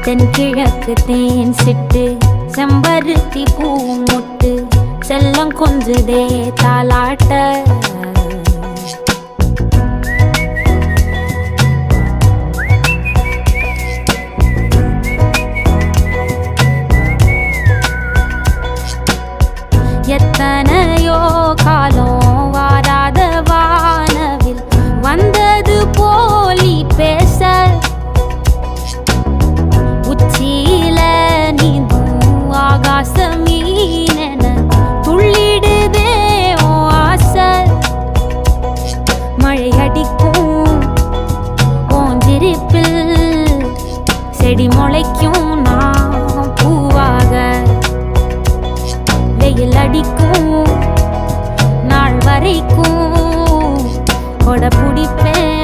தென்கிழக்கு தேன் சிட்டு செம்பருத்தி பூ முட்டு செல்லம் கொஞ்சுதே தாலாட்ட எத்தனையோ காலம் வாராத வானவில் வந்தது போலி பேச உச்சியில நீந்தும் ஆகாச மீனென துள்ளிடுதே ஓ ஆசை மழை அடிக்கும் ஓஞ்சிருப்பில் செடி முளைக்கும் நான் பூவாக வெயில் அடிக்கும் நாள் வரைக்கும் கொடை பிடிப்பேன்